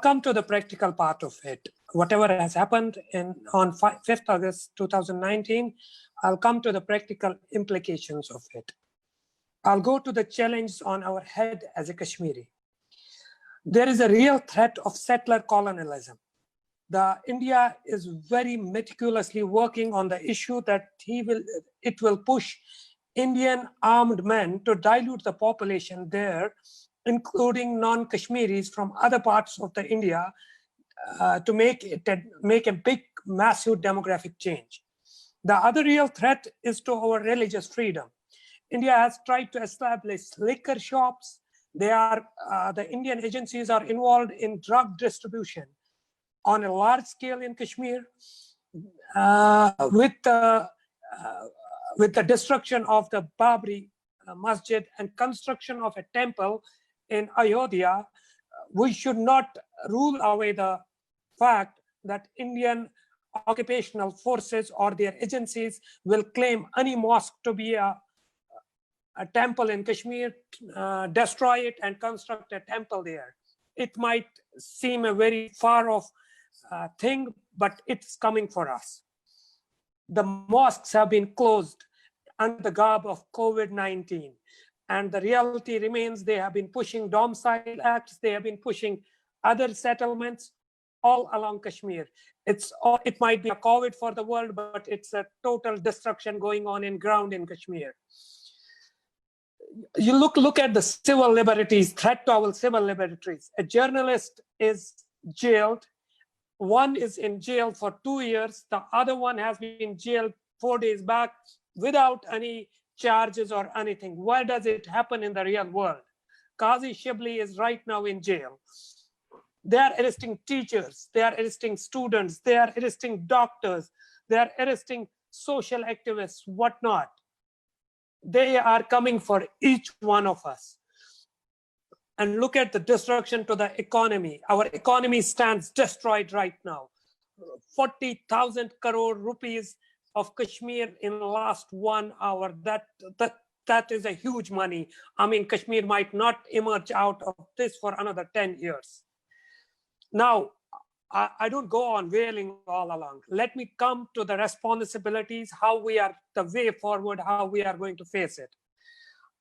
come to the practical part of it. Whatever has happened on 5th August 2019, I'll come to the practical implications of it. I'll go to the challenge on our head as a Kashmiri. There is a real threat of settler colonialism. India is very meticulously working on the issue that it will push Indian armed men to dilute the population there, including non-Kashmiris from other parts of the India, to make a big, massive demographic change. The other real threat is to our religious freedom. India has tried to establish liquor shops. The Indian agencies are involved in drug distribution on a large scale in Kashmir, with the destruction of the Babri Masjid and construction of a temple in Ayodhya. We should not rule away the fact that Indian occupational forces or their agencies will claim any mosque to be a temple in Kashmir, destroy it and construct a temple there. It might seem a very far off thing, but it's coming for us. The mosques have been closed under the garb of COVID-19. And the reality remains they have been pushing domicile acts, they have been pushing other settlements all along Kashmir. It might be a COVID for the world, but it's a total destruction going on in ground in Kashmir. You look at the civil liberties, threat to our civil liberties. A journalist is jailed. One is in jail for 2 years. The other one has been jailed 4 days back without any charges or anything. Why does it happen in the real world? Qazi Shibli is right now in jail. They are arresting teachers. They are arresting students. They are arresting doctors. They are arresting social activists, whatnot. They are coming for each one of us. And look at the destruction to the economy. Our economy stands destroyed right now. 40,000 crore rupees of Kashmir in the last 1 hour. That is a huge money. I mean, Kashmir might not emerge out of this for another 10 years. Now, I don't go on wailing all along. Let me come to the responsibilities, the way forward, how we are going to face it.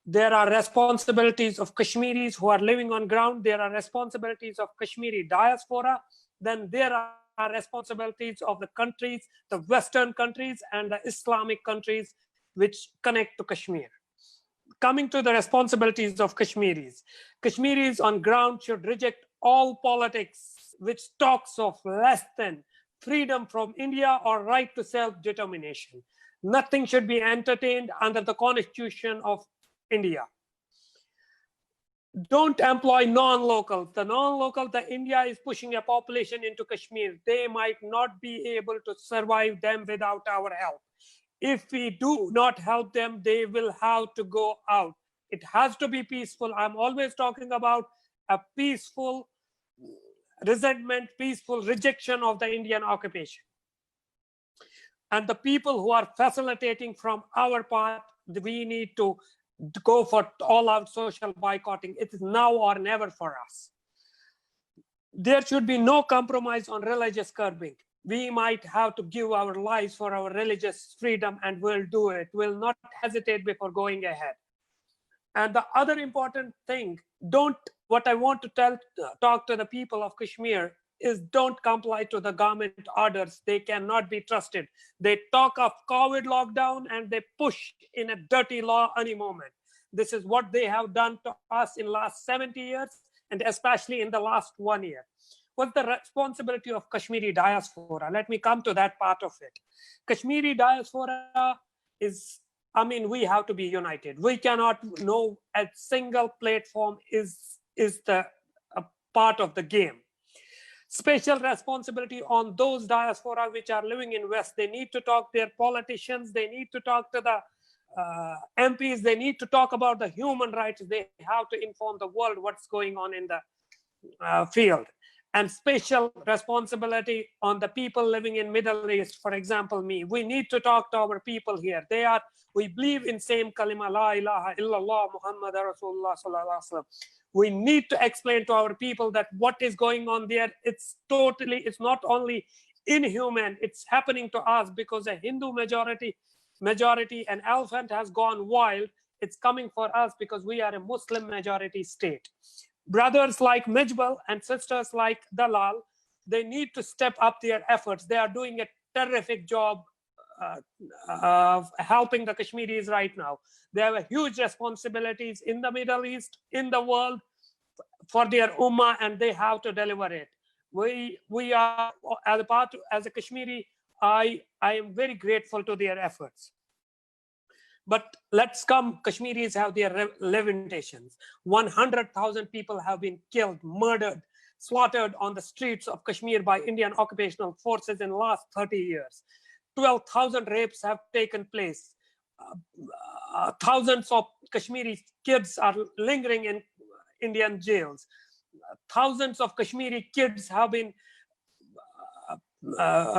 There are responsibilities of Kashmiris who are living on ground. There are responsibilities of Kashmiri diaspora. Then there are responsibilities of the countries, the Western countries and the Islamic countries which connect to Kashmir. Coming to the responsibilities of Kashmiris. Kashmiris on ground should reject all politics which talks of less than freedom from India or right to self-determination. Nothing should be entertained under the Constitution of India. Don't employ non-local. The India is pushing a population into Kashmir. They might not be able to survive them without our help. If we do not help them, they will have to go out. It has to be peaceful. I'm always talking about a peaceful resentment, peaceful rejection of the Indian occupation. And the people who are facilitating from our part, we need to go for all-out social boycotting. It is now or never for us. There should be no compromise on religious curbing. We might have to give our lives for our religious freedom, and we'll do it. We'll not hesitate before going ahead. And the other important thing, what I want to talk to the people of Kashmir is don't comply to the government orders. They cannot be trusted. They talk of COVID lockdown and they push in a dirty law any moment. This is what they have done to us in the last 70 years, and especially in the last 1 year. What's the responsibility of Kashmiri diaspora? Let me come to that part of it. Kashmiri diaspora is, we have to be united. We cannot know a single platform is the part of the game. Special responsibility on those diaspora which are living in West. They need to talk to their politicians. They need to talk to the MPs. They need to talk about the human rights. They have to inform the world what's going on in the field. And special responsibility on the people living in Middle East. For example, me. We need to talk to our people here. We believe in same kalima, la ilaha illallah, Muhammad Rasulullah sallallahu alaihi wasallam. We need to explain to our people that what is going on there, it's not only inhuman, it's happening to us because a Hindu majority, an elephant has gone wild. It's coming for us because we are a Muslim majority state. Brothers like Mijbal and sisters like Dalal, they need to step up their efforts. They are doing a terrific job helping the Kashmiris right now. They have a huge responsibilities in the Middle East, in the world, for their ummah, and they have to deliver it. We are, as a Kashmiri, I am very grateful to their efforts. But let's come, Kashmiris have their limitations. 100,000 people have been killed, murdered, slaughtered on the streets of Kashmir by Indian occupational forces in the last 30 years. 12,000 rapes have taken place. Thousands of Kashmiri kids are lingering in Indian jails. Thousands of Kashmiri kids have been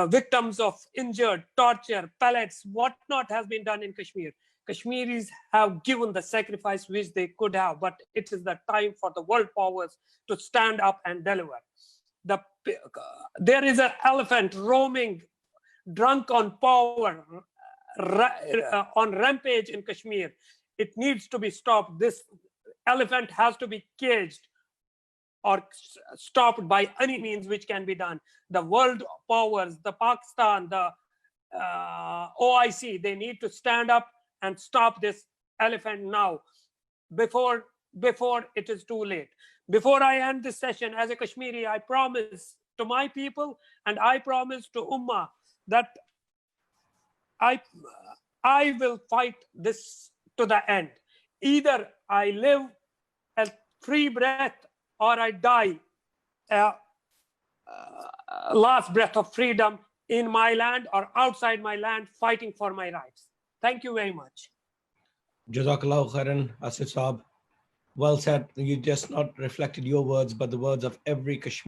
victims of injured, torture, pellets, whatnot has been done in Kashmir. Kashmiris have given the sacrifice which they could have, but it is the time for the world powers to stand up and deliver. There is an elephant roaming, drunk on power, on rampage in Kashmir. It needs to be stopped. This elephant has to be caged or stopped by any means which can be done. The world powers, the Pakistan, the OIC, they need to stand up and stop this elephant now, before it is too late. Before I end this session, as a Kashmiri, I promise to my people and I promise to Ummah that I will fight this to the end. Either I live a free breath or I die last breath of freedom in my land or outside my land, fighting for my rights. Thank you very much. Jazakallah khairan, Asif Saab. Well said. You just not reflected your words, but the words of every Kashmiri.